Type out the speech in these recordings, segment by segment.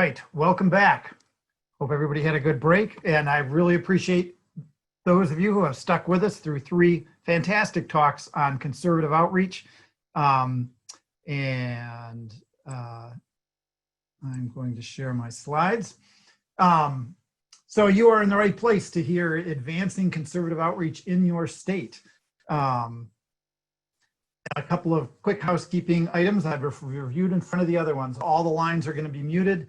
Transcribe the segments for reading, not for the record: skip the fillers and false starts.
right, welcome back. Hope everybody had a good break, and I really appreciate those of you who have stuck with us through 3 fantastic talks on conservative outreach. I'm going to share my slides. So you are in the right place to hear advancing conservative outreach in your state. A couple of quick housekeeping items I've reviewed in front of the other ones. All the lines are going to be muted.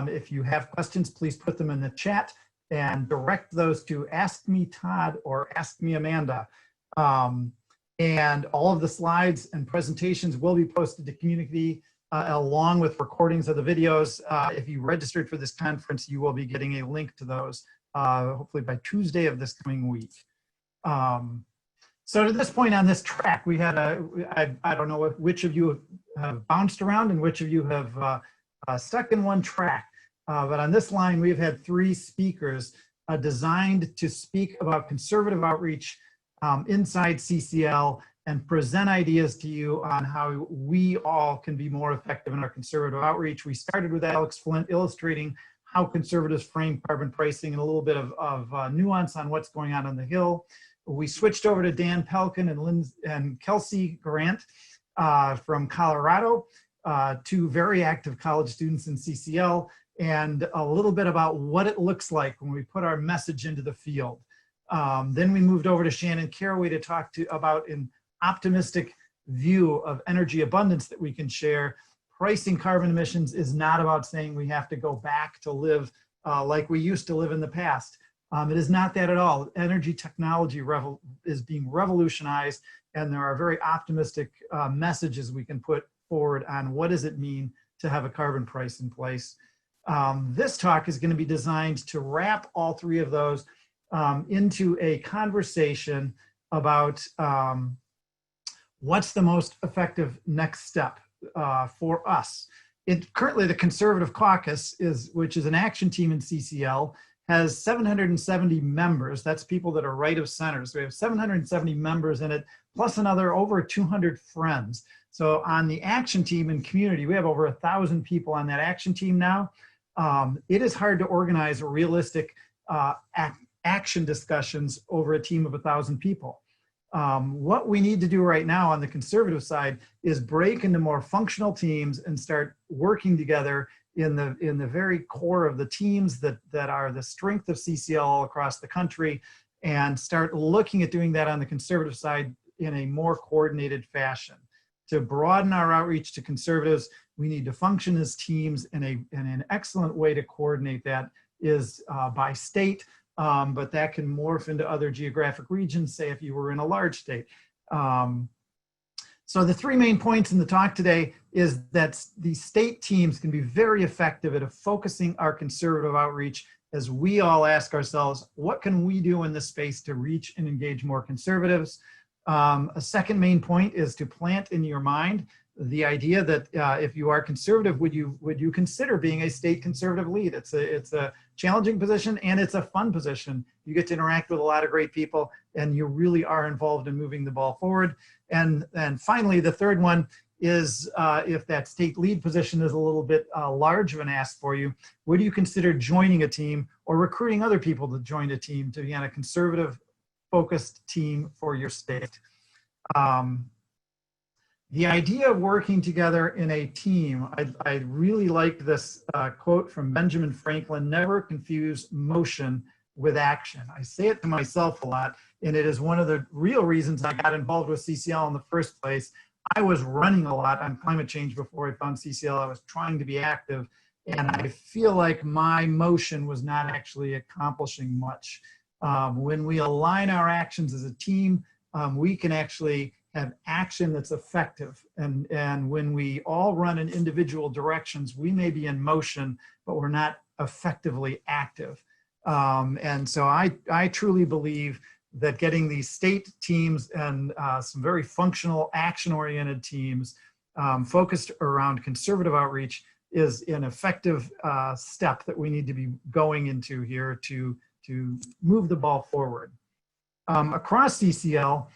If you have questions, please put them in the chat and direct those to Ask Me Todd or Ask Me Amanda. And all of the slides and presentations will be posted to community along with recordings of the videos. If you registered for this conference, you will be getting a link to those hopefully by Tuesday of this coming week. So to this point on this track, we had I don't know which of you have bounced around and which of you have stuck in one track. But on this line, we've had 3 speakers designed to speak about conservative outreach inside CCL and present ideas to you on how we all can be more effective in our conservative outreach. We started with Alex Flint illustrating how conservatives frame carbon pricing and a little bit of nuance on what's going on the Hill. We switched over to Dan Pelkin and Kelsey Grant from Colorado, 2 very active college students in CCL, and a little bit about what it looks like when we put our message into the field. Then we moved over to Shannon Caraway to talk about an optimistic view of energy abundance that we can share. Pricing carbon emissions is not about saying we have to go back to live like we used to live in the past. It is not that at all. Energy technology is being revolutionized, and there are very optimistic messages we can put forward on what does it mean to have a carbon price in place. This talk is going to be designed to wrap all 3 of those into a conversation about what's the most effective next step for us. Currently, the Conservative Caucus, which is an action team in CCL, has 770 members. That's people that are right of center. So we have 770 members in it, plus another over 200 friends. So on the action team and community, we have over 1,000 people on that action team now. It is hard to organize realistic action discussions over a team of 1,000 people. What we need to do right now on the conservative side is break into more functional teams and start working together in the very core of the teams that are the strength of CCL all across the country, and start looking at doing that on the conservative side in a more coordinated fashion. To broaden our outreach to conservatives, we need to function as teams, and an excellent way to coordinate that is by state, but that can morph into other geographic regions, say if you were in a large state. So the 3 main points in the talk today is that the state teams can be very effective at focusing our conservative outreach as we all ask ourselves, what can we do in this space to reach and engage more conservatives? A second main point is to plant in your mind the idea that if you are conservative, would you consider being a state conservative lead? It's a challenging position, and it's a fun position. You get to interact with a lot of great people, and you really are involved in moving the ball forward. And finally, the third one is if that state lead position is a little bit large of an ask for you, would you consider joining a team or recruiting other people to join a team to be on a conservative focused team for your state? The idea of working together in a team, I really like this quote from Benjamin Franklin: never confuse motion with action. I say it to myself a lot, and it is one of the real reasons I got involved with CCL in the first place. I was running a lot on climate change before I found CCL. I was trying to be active, and I feel like my motion was not actually accomplishing much. When we align our actions as a team, we can actually have action that's effective. And when we all run in individual directions, we may be in motion, but we're not effectively active. And so I truly believe that getting these state teams and some very functional, action-oriented teams focused around conservative outreach is an effective step that we need to be going into here to move the ball forward. Across CCL,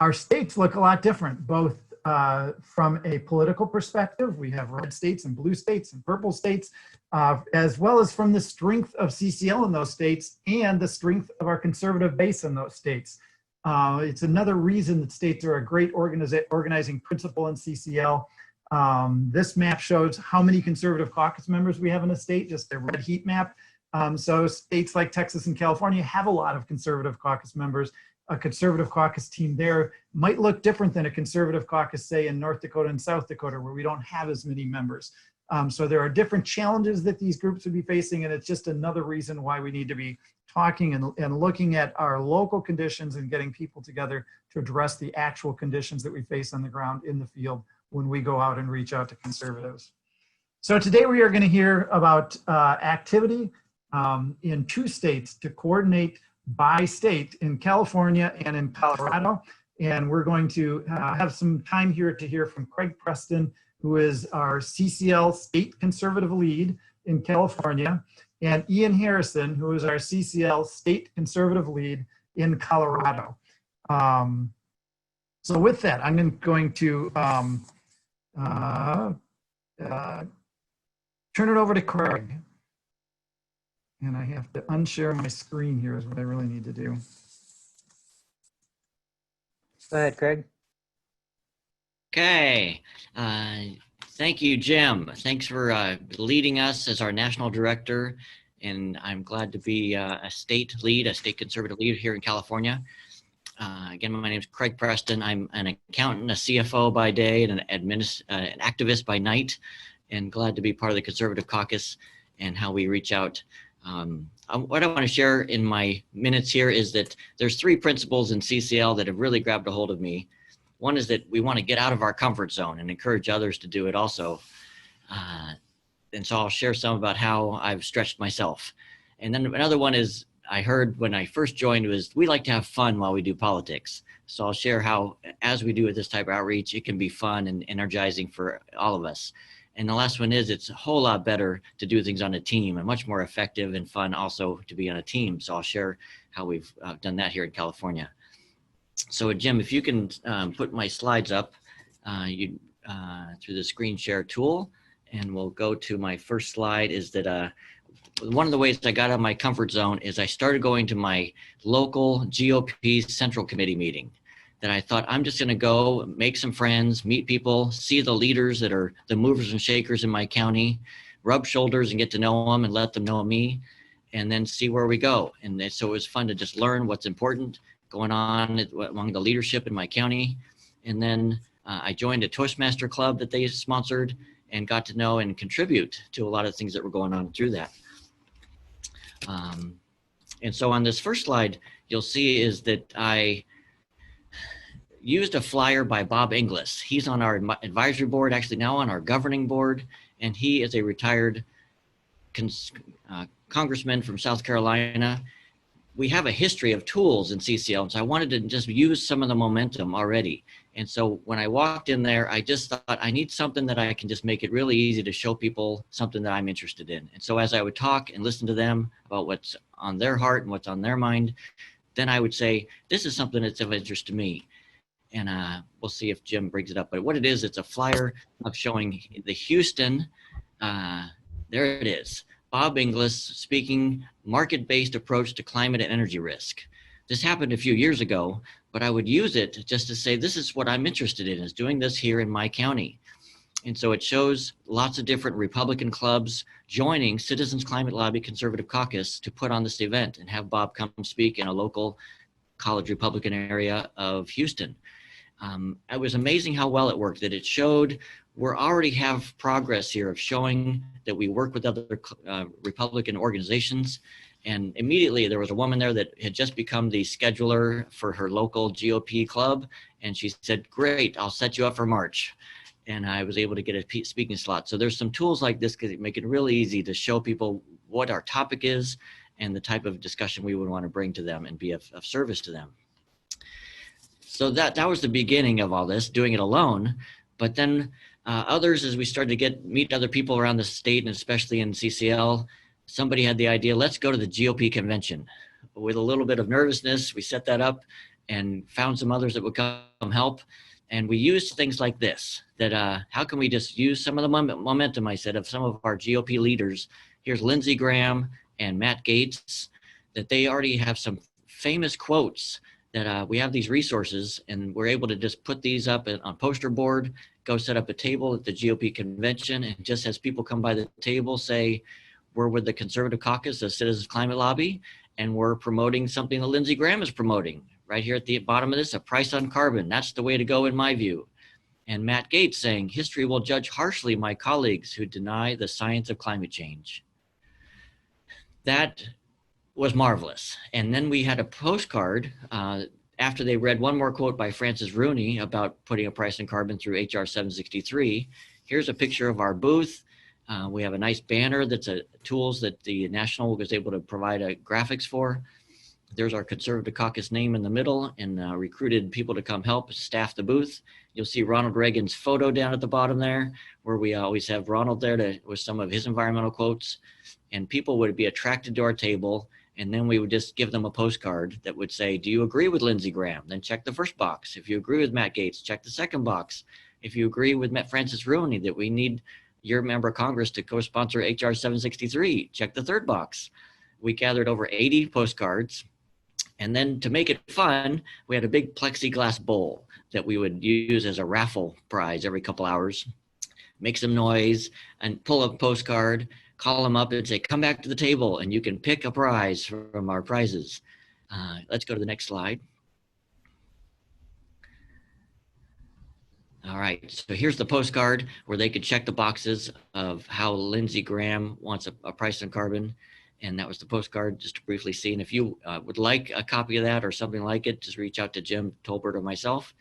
our states look a lot different, both from a political perspective. We have red states and blue states and purple states, as well as from the strength of CCL in those states and the strength of our conservative base in those states. It's another reason that states are a great organizing principle in CCL. This map shows how many conservative caucus members we have in a state, just a red heat map. So states like Texas and California have a lot of conservative caucus members. A conservative caucus team there might look different than a conservative caucus, say, in North Dakota and South Dakota, where we don't have as many members. So there are different challenges that these groups would be facing, and it's just another reason why we need to be talking and looking at our local conditions and getting people together to address the actual conditions that we face on the ground in the field when we go out and reach out to conservatives. So today we are going to hear about activity in 2 states to coordinate by state, in California and in Colorado. And we're going to have some time here to hear from Craig Preston, who is our CCL state conservative lead in California, and Ian Harrison, who is our CCL state conservative lead in Colorado. So with that, I'm going to turn it over to Craig. And I have to unshare my screen here is what I really need to do. Go ahead, Craig. Okay. Thank you, Jim. Thanks for leading us as our national director. And I'm glad to be a state lead, a state conservative lead here in California. Again, my name is Craig Preston. I'm an accountant, a CFO by day, and an activist by night, and glad to be part of the Conservative Caucus and how we reach out. What I want to share in my minutes here is that there's 3 principles in CCL that have really grabbed a hold of me. One is that we want to get out of our comfort zone and encourage others to do it also. And so I'll share some about how I've stretched myself. And then another one is, I heard when I first joined, was we like to have fun while we do politics. So I'll share how, as we do with this type of outreach, it can be fun and energizing for all of us. And the last one is, it's a whole lot better to do things on a team, and much more effective and fun also to be on a team. So I'll share how we've done that here in California. So Jim, if you can put my slides up through the screen share tool, and we'll go to my first slide. Is that one of the ways I got out of my comfort zone is I started going to my local GOP Central Committee meeting. That I thought, I'm just going to go make some friends, meet people, see the leaders that are the movers and shakers in my county, rub shoulders and get to know them and let them know me, and then see where we go. And so it was fun to just learn what's important going on among the leadership in my county. And then I joined a Toastmaster club that they sponsored and got to know and contribute to a lot of things that were going on through that. And so on this first slide, you'll see is that I used a flyer by Bob Inglis. He's on our advisory board, actually now on our governing board, and he is a retired congressman from South Carolina. We have a history of tools in CCL, and so I wanted to just use some of the momentum already. And so when I walked in there, I just thought I need something that I can just make it really easy to show people something that I'm interested in. And so as I would talk and listen to them about what's on their heart and what's on their mind, then I would say, this is something that's of interest to me. And we'll see if Jim brings it up. But what it is, it's a flyer of showing the Houston, there it is, Bob Inglis speaking market-based approach to climate and energy risk. This happened a few years ago, but I would use it just to say, this is what I'm interested in, is doing this here in my county. And so it shows lots of different Republican clubs joining Citizens Climate Lobby Conservative Caucus to put on this event and have Bob come speak in a local college Republican area of Houston. It was amazing how well it worked, that it showed we already have progress here of showing that we work with other Republican organizations. And immediately there was a woman there that had just become the scheduler for her local GOP club. And she said, great, I'll set you up for March. And I was able to get a speaking slot. So there's some tools like this that make it really easy to show people what our topic is and the type of discussion we would want to bring to them and be of service to them. So that was the beginning of all this, doing it alone. But then others, as we started to meet other people around the state, and especially in CCL, somebody had the idea, let's go to the GOP convention. With a little bit of nervousness, we set that up and found some others that would come help. And we used things like this, that how can we just use some of the momentum, I said, of some of our GOP leaders. Here's Lindsey Graham and Matt Gaetz, that they already have some famous quotes that we have these resources, and we're able to just put these up on poster board, go set up a table at the GOP convention, and just as people come by the table, say, we're with the Conservative Caucus, the Citizens Climate Lobby, and we're promoting something that Lindsey Graham is promoting. Right here at the bottom of this, a price on carbon. That's the way to go in my view. And Matt Gaetz saying, history will judge harshly my colleagues who deny the science of climate change. That was marvelous. And then we had a postcard after they read one more quote by Francis Rooney about putting a price on carbon through HR 763. Here's a picture of our booth. We have a nice banner that's tools that the National was able to provide graphics for. There's our Conservative Caucus name in the middle, and recruited people to come help staff the booth. You'll see Ronald Reagan's photo down at the bottom there, where we always have Ronald there with some of his environmental quotes. And people would be attracted to our table, and then we would just give them a postcard that would say, do you agree with Lindsey Graham? Then check the first box. If you agree with Matt Gaetz, check the second box. If you agree with Francis Rooney that we need your member of Congress to co-sponsor HR 763, check the third box. We gathered over 80 postcards. And then to make it fun, we had a big plexiglass bowl that we would use as a raffle prize every couple hours. Make some noise and pull a postcard, call them up and say, come back to the table and you can pick a prize from our prizes. Let's go to the next slide. All right, so here's the postcard where they could check the boxes of how Lindsey Graham wants a price on carbon. And that was the postcard, just to briefly see. And if you would like a copy of that or something like it, just reach out to Jim Tolbert or myself,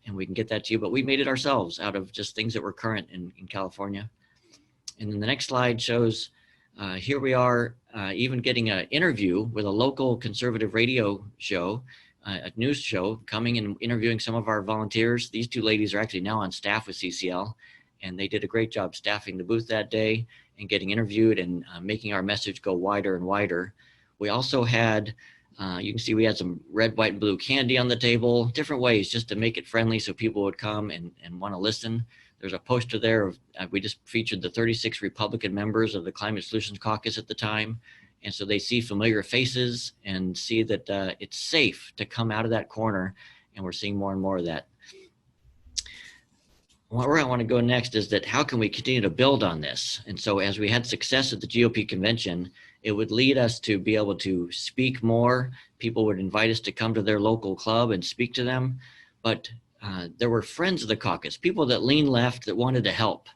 and we can get that to you. But we made it ourselves out of just things that were current in California. And then the next slide shows, here we are even getting an interview with a local conservative radio show, a news show, coming and interviewing some of our volunteers. These two ladies are actually now on staff with CCL, and they did a great job staffing the booth that day and getting interviewed and making our message go wider and wider. We also had, you can see we had some red, white, and blue candy on the table, different ways just to make it friendly so people would come and want to listen. There's a poster there of, we just featured the 36 Republican members of the Climate Solutions Caucus at the time. And so they see familiar faces and see that it's safe to come out of that corner, and we're seeing more and more of that. Where I want to go next is that how can we continue to build on this? And so as we had success at the GOP convention, it would lead us to be able to speak more. People would invite us to come to their local club and speak to them. But there were friends of the caucus, people that leaned left that wanted to help.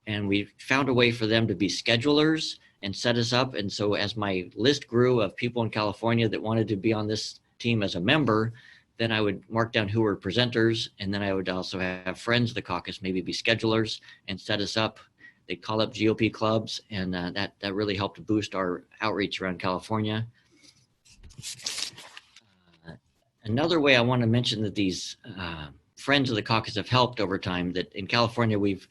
And we found a way for them to be schedulers and set us up. And so as my list grew of people in California that wanted to be on this team as a member, then I would mark down who were presenters, and then I would also have friends of the caucus maybe be schedulers and set us up. They'd call up GOP clubs, and that really helped boost our outreach around California. Another way I want to mention that these friends of the caucus have helped over time, that in California we've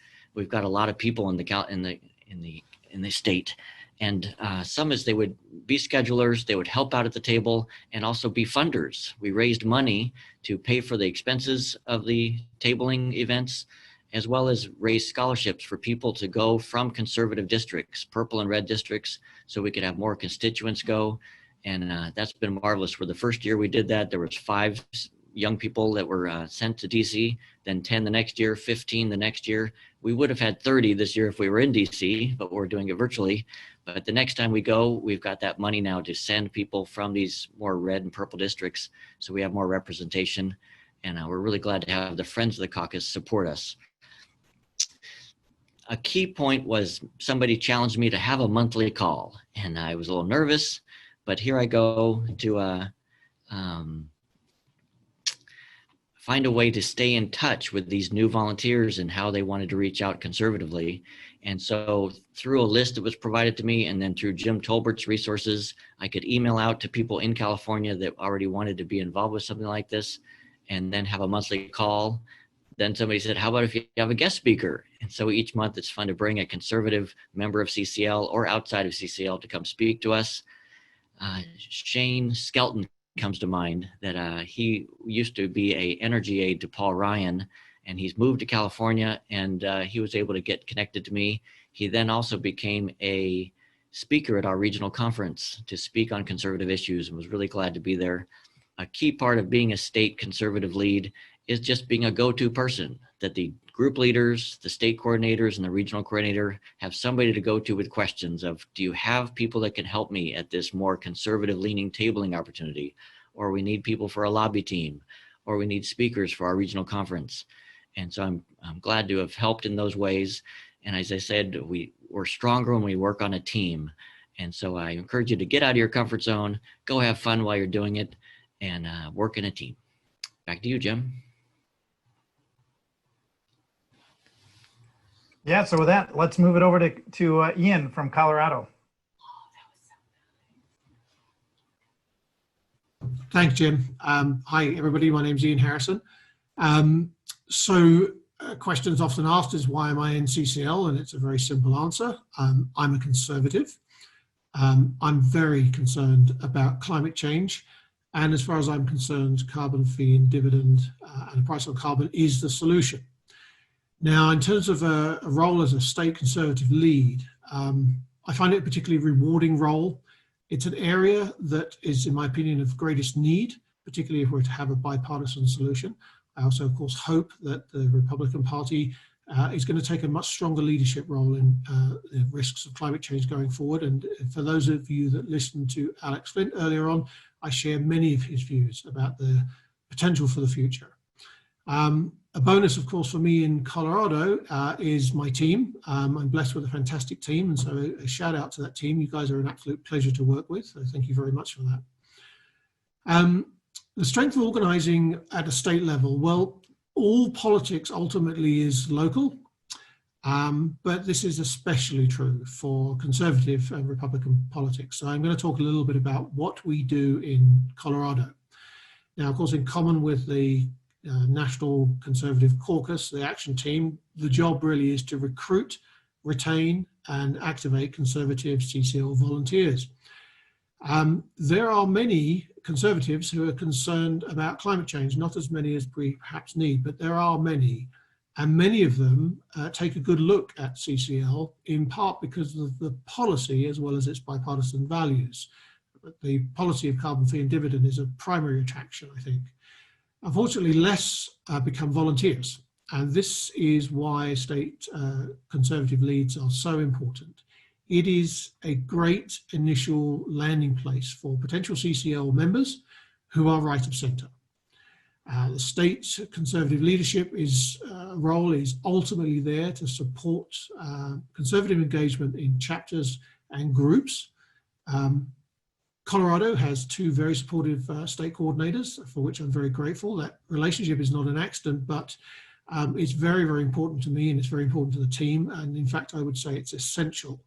got a lot of people in the state. And some is they would be schedulers, they would help out at the table, and also be funders. We raised money to pay for the expenses of the tabling events, as well as raise scholarships for people to go from conservative districts, purple and red districts, so we could have more constituents go. And that's been marvelous. For the first year we did that, there was 5 young people that were sent to DC, then 10 the next year, 15 the next year. We would have had 30 this year if we were in DC, but we're doing it virtually. But the next time we go, we've got that money now to send people from these more red and purple districts, so we have more representation. And we're really glad to have the Friends of the Caucus support us. A key point was somebody challenged me to have a monthly call, and I was a little nervous, but here I go to find a way to stay in touch with these new volunteers and how they wanted to reach out conservatively. And so through a list that was provided to me, and then through Jim Tolbert's resources, I could email out to people in California that already wanted to be involved with something like this, and then have a monthly call. Then somebody said, how about if you have a guest speaker? And so each month it's fun to bring a conservative member of CCL or outside of CCL to come speak to us. Shane Skelton comes to mind, that he used to be an energy aide to Paul Ryan, and he's moved to California, and he was able to get connected to me. He then also became a speaker at our regional conference to speak on conservative issues, and was really glad to be there. A key part of being a state conservative lead is just being a go-to person, that the group leaders, the state coordinators, and the regional coordinator have somebody to go to with questions of, do you have people that can help me at this more conservative leaning tabling opportunity? Or we need people for a lobby team, or we need speakers for our regional conference. And so I'm glad to have helped in those ways. And as I said, we're stronger when we work on a team. And so I encourage you to get out of your comfort zone, go have fun while you're doing it, and work in a team. Back to you, Jim. Yeah, so with that, let's move it over to Ian from Colorado. Thanks, Jim. Hi, everybody. My name's Ian Harrison. Questions often asked is, why am I in CCL? And it's a very simple answer. I'm a conservative. I'm very concerned about climate change. And as far as I'm concerned, carbon fee and dividend and a price on carbon is the solution. Now, in terms of a role as a state conservative lead, I find it a particularly rewarding role. It's an area that is, in my opinion, of greatest need, particularly if we're to have a bipartisan solution. I also, of course, hope that the Republican Party is going to take a much stronger leadership role in the risks of climate change going forward. And for those of you that listened to Alex Flint earlier on, I share many of his views about the potential for the future. A bonus, of course, for me in Colorado is my team. I'm blessed with a fantastic team, and so a shout out to that team. You guys are an absolute pleasure to work with, so thank you very much for that. The strength of organizing at a state level, well, all politics ultimately is local, but this is especially true for conservative and Republican politics. So I'm going to talk a little bit about what we do in Colorado. Now, of course, in common with the National Conservative Caucus, the action team, the job really is to recruit, retain, and activate conservative CCL volunteers. There are many conservatives who are concerned about climate change, not as many as we perhaps need, but there are many. And many of them take a good look at CCL, in part because of the policy as well as its bipartisan values. But the policy of carbon fee and dividend is a primary attraction, I think. Unfortunately, less become volunteers. And this is why state conservative leads are so important. It is a great initial landing place for potential CCL members who are right of centre. The state conservative leadership role is ultimately there to support conservative engagement in chapters and groups. Colorado has two very supportive state coordinators, for which I'm very grateful. That relationship is not an accident, but it's very, very important to me, and it's very important to the team. And in fact, I would say it's essential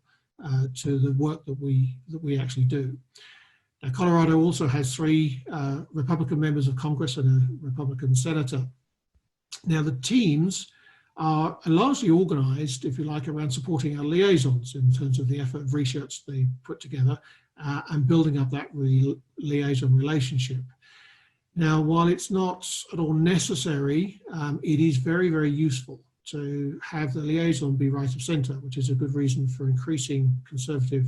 to the work that we actually do. Now, Colorado also has 3 Republican members of Congress and a Republican senator. Now, the teams are largely organized, if you like, around supporting our liaisons in terms of the effort of research they put together and building up that liaison relationship. Now, while it's not at all necessary, it is very, very useful to have the liaison be right of centre, which is a good reason for increasing conservative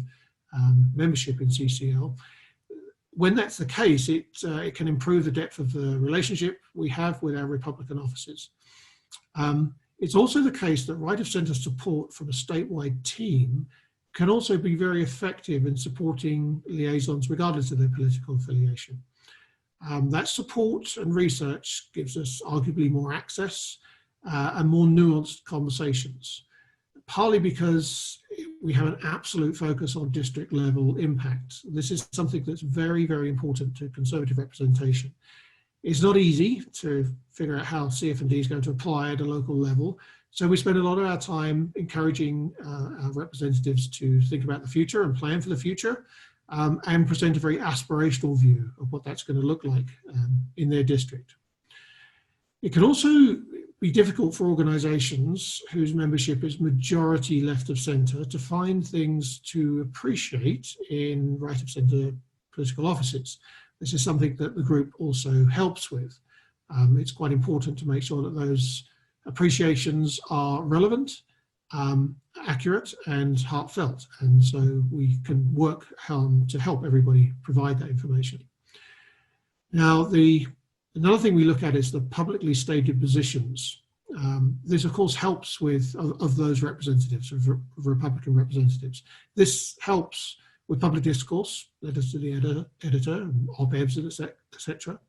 membership in CCL. When that's the case, it can improve the depth of the relationship we have with our Republican offices. It's also the case that right of centre support from a statewide team can also be very effective in supporting liaisons regardless of their political affiliation. That support and research gives us arguably more access and more nuanced conversations, partly because we have an absolute focus on district level impact. This is something that's very, very important to conservative representation. It's not easy to figure out how CF&D is going to apply at a local level. So we spend a lot of our time encouraging our representatives to think about the future and plan for the future and present a very aspirational view of what that's going to look like in their district. It can also be difficult for organizations whose membership is majority left of center to find things to appreciate in right of center political offices. This is something that the group also helps with. It's quite important to make sure that those appreciations are relevant, accurate, and heartfelt. And so we can work to help everybody provide that information. Now, another thing we look at is the publicly stated positions. This, of course, helps with of those representatives, of Republican representatives. This helps with public discourse, letters to the editor, and op-eds, etc.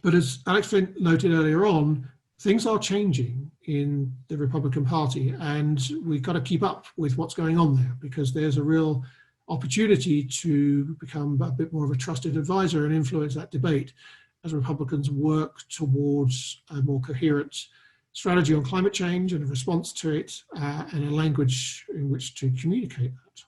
But as Alex Flint noted earlier on, things are changing in the Republican Party, and we've got to keep up with what's going on there, because there's a real opportunity to become a bit more of a trusted advisor and influence that debate as Republicans work towards a more coherent strategy on climate change and a response to it, and a language in which to communicate that.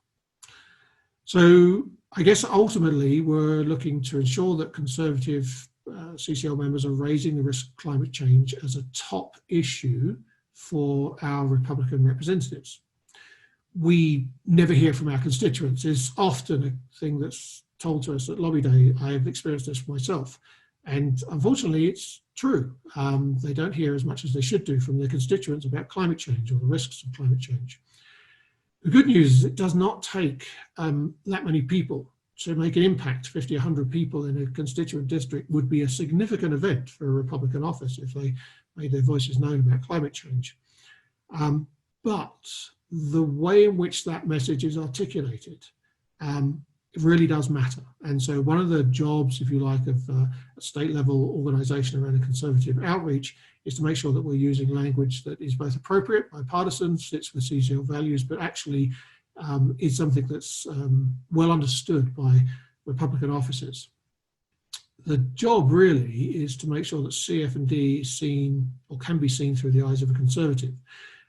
So I guess ultimately we're looking to ensure that Conservative CCL members are raising the risk of climate change as a top issue for our Republican representatives. We never hear from our constituents is often a thing that's told to us at Lobby Day. I have experienced this myself. And unfortunately, it's true. They don't hear as much as they should do from their constituents about climate change or the risks of climate change. The good news is it does not take that many people to make an impact. 50, 100 people in a constituent district would be a significant event for a Republican office if they made their voices known about climate change. But the way in which that message is articulated, it really does matter. And so one of the jobs, if you like, of a state level organization around a conservative outreach is to make sure that we're using language that is both appropriate, bipartisan, fits with CCL values, but actually is something that's well understood by Republican officers. The job really is to make sure that CF&D is seen or can be seen through the eyes of a conservative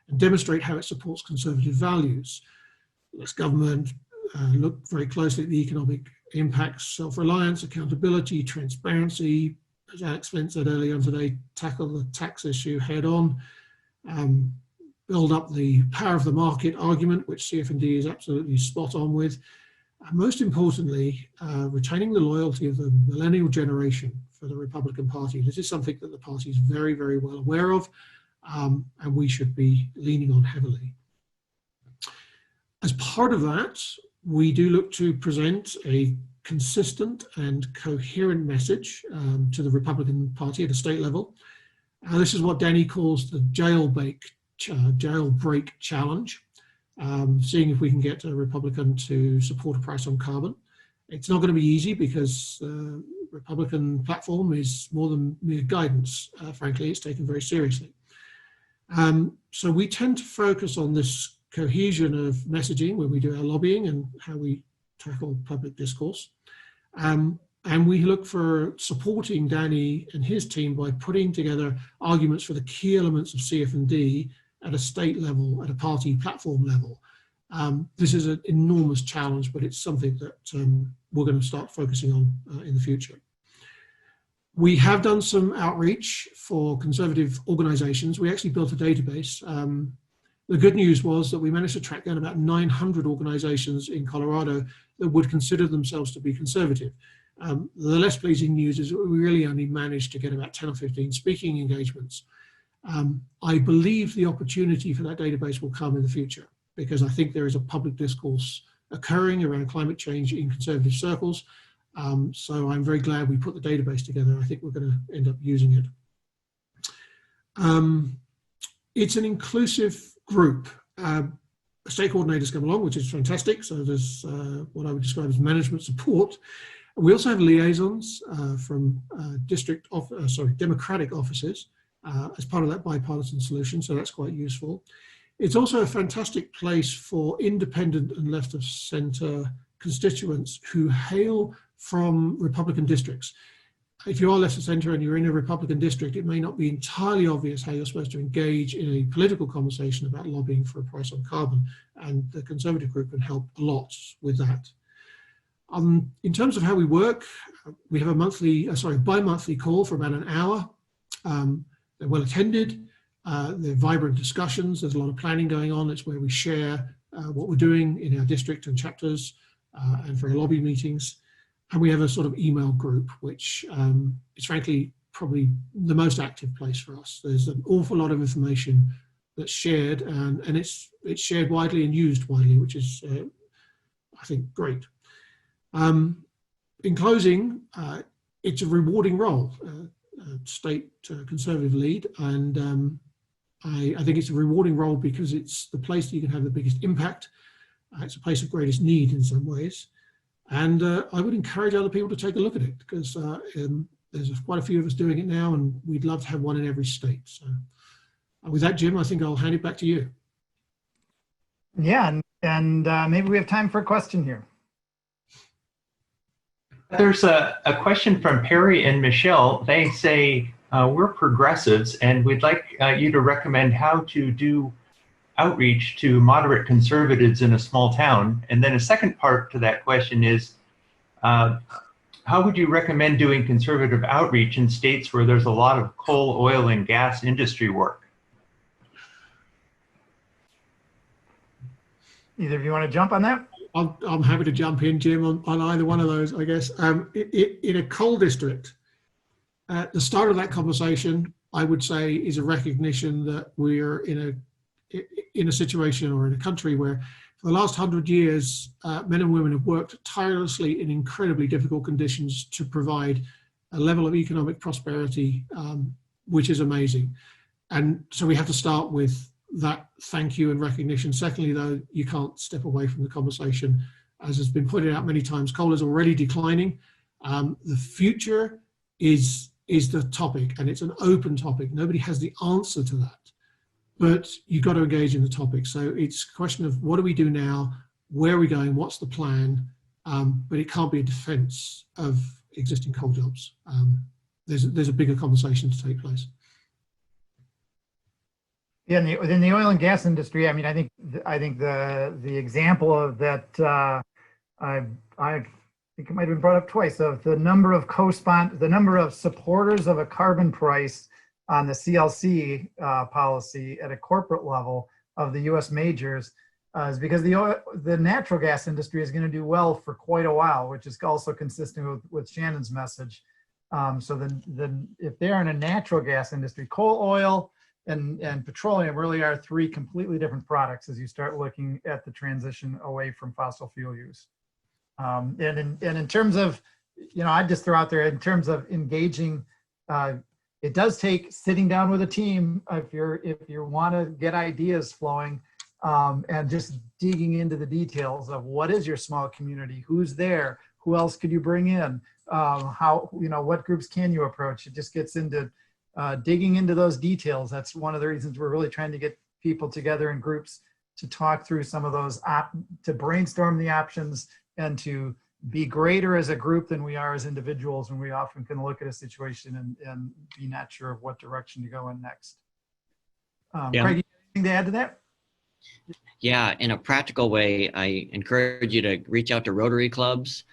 and demonstrate how it supports conservative values. Less government, look very closely at the economic impacts, self-reliance, accountability, transparency. As Alex Flint said earlier on today, tackle the tax issue head on, build up the power of the market argument, which CF&D is absolutely spot on with. And most importantly, retaining the loyalty of the millennial generation for the Republican Party. This is something that the party is very, very well aware of, and we should be leaning on heavily. As part of that, we do look to present a consistent and coherent message to the Republican Party at a state level. This is what Danny calls the jailbreak challenge, seeing if we can get a Republican to support a price on carbon. It's not going to be easy because the Republican platform is more than mere guidance. Frankly, it's taken very seriously. So we tend to focus on this cohesion of messaging when we do our lobbying and how we tackle public discourse. And we look for supporting Danny and his team by putting together arguments for the key elements of CF&D at a state level, at a party platform level. This is an enormous challenge, but it's something that we're going to start focusing on in the future. We have done some outreach for conservative organizations. We actually built a database. The good news was that we managed to track down about 900 organizations in Colorado that would consider themselves to be conservative. The less pleasing news is that we really only managed to get about 10 or 15 speaking engagements. I believe the opportunity for that database will come in the future because I think there is a public discourse occurring around climate change in conservative circles. So I'm very glad we put the database together. I think we're going to end up using it. It's an inclusive group. State coordinators come along, which is fantastic. So there's what I would describe as management support. We also have liaisons from Democratic offices as part of that bipartisan solution. So that's quite useful. It's also a fantastic place for independent and left of center constituents who hail from Republican districts. If you are left of center and you're in a Republican district, it may not be entirely obvious how you're supposed to engage in a political conversation about lobbying for a price on carbon, and the conservative group can help a lot with that. In terms of how we work, we have a bi-monthly call for about an hour. They're well attended, they're vibrant discussions, there's a lot of planning going on. It's where we share what we're doing in our district and chapters and for our lobby meetings. And we have a sort of email group, which is frankly probably the most active place for us. There's an awful lot of information that's shared, and it's shared widely and used widely, which is, I think, great. In closing, it's a rewarding role, state conservative lead, and I think it's a rewarding role because it's the place that you can have the biggest impact. It's a place of greatest need in some ways. And I would encourage other people to take a look at it, because there's quite a few of us doing it now, and we'd love to have one in every state. So with that, Jim, I think I'll hand it back to you. Yeah, and maybe we have time for a question here. There's a question from Perry and Michelle. They say, we're progressives, and we'd like you to recommend how to do outreach to moderate conservatives in a small town. And then a second part to that question is, how would you recommend doing conservative outreach in states where there's a lot of coal, oil, and gas industry work? Either of you want to jump on that? I'm happy to jump in, Jim, on either one of those, I guess. In a coal district, the start of that conversation, I would say, is a recognition that we're in a situation or in a country where for the last 100 years, men and women have worked tirelessly in incredibly difficult conditions to provide a level of economic prosperity, which is amazing. And so we have to start with that thank you and recognition. Secondly, though, you can't step away from the conversation. As has been pointed out many times, coal is already declining. The future is the topic, and it's an open topic. Nobody has the answer to that, but you've got to engage in the topic. So it's a question of what do we do now, where are we going, what's the plan, but it can't be a defense of existing coal jobs. There's a bigger conversation to take place. Yeah, in the oil and gas industry, I mean, I think the example of that, I think it might have been brought up twice, of the number of the number of supporters of a carbon price on the CLC policy at a corporate level of the U.S. majors is because the natural gas industry is going to do well for quite a while, which is also consistent with Shannon's message. So then if they're in a natural gas industry, coal, oil, and petroleum really are three completely different products as you start looking at the transition away from fossil fuel use. And in terms of, I'd just throw out there in terms of engaging, it does take sitting down with a team if you want to get ideas flowing, and just digging into the details of what is your small community, who's there, who else could you bring in, how, what groups can you approach. It just gets into digging into those details. That's one of the reasons we're really trying to get people together in groups to talk through some of those, to brainstorm the options and to be greater as a group than we are as individuals when we often can look at a situation and be not sure of what direction to go in next. Yeah. Craig, anything to add to that? Yeah, in a practical way, I encourage you to reach out to Rotary clubs.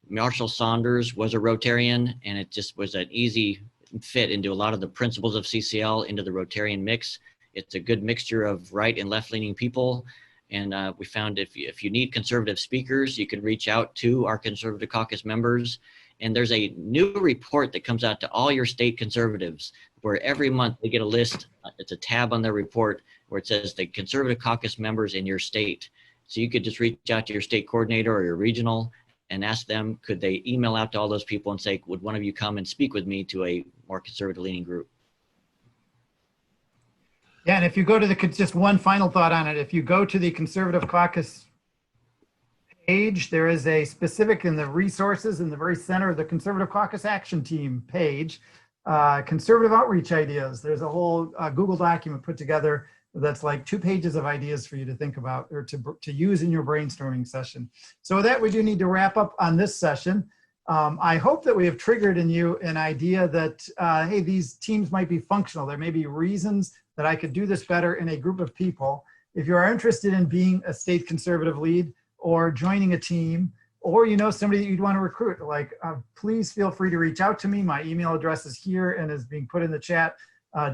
Marshall Saunders was a Rotarian, and it just was an easy fit into a lot of the principles of CCL into the Rotarian mix. It's a good mixture of right and left-leaning people. And we found if you need conservative speakers, you can reach out to our Conservative Caucus members. And there's a new report that comes out to all your state conservatives where every month they get a list. It's a tab on their report where it says the Conservative Caucus members in your state. So you could just reach out to your state coordinator or your regional and ask them, could they email out to all those people and say, would one of you come and speak with me to a more conservative leaning group? Yeah, and if you go to just one final thought on it, if you go to the Conservative Caucus page, there is a specific in the resources in the very center of the Conservative Caucus Action Team page, conservative outreach ideas. There's a whole Google document put together that's like 2 pages of ideas for you to think about or to use in your brainstorming session. So with that, we do need to wrap up on this session. I hope that we have triggered in you an idea that, hey, these teams might be functional. There may be reasons that I could do this better in a group of people. If you are interested in being a state conservative lead or joining a team, or somebody that you'd want to recruit, please feel free to reach out to me. My email address is here and is being put in the chat,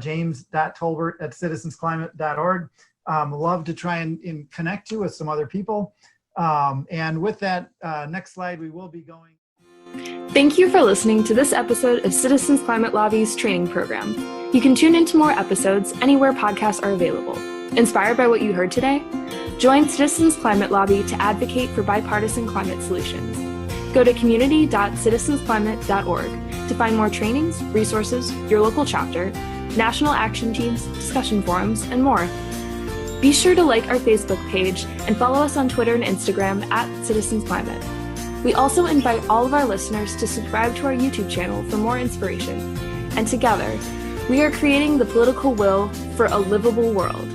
james.tolbert@citizensclimate.org. Love to try and connect you with some other people. And with that, next slide, we will be going. Thank you for listening to this episode of Citizens Climate Lobby's training program. You can tune into more episodes anywhere podcasts are available. Inspired by what you heard today? Join Citizens Climate Lobby to advocate for bipartisan climate solutions. Go to community.citizensclimate.org to find more trainings, resources, your local chapter, national action teams, discussion forums, and more. Be sure to like our Facebook page and follow us on Twitter and Instagram @CitizensClimate. We also invite all of our listeners to subscribe to our YouTube channel for more inspiration. And together, we are creating the political will for a livable world.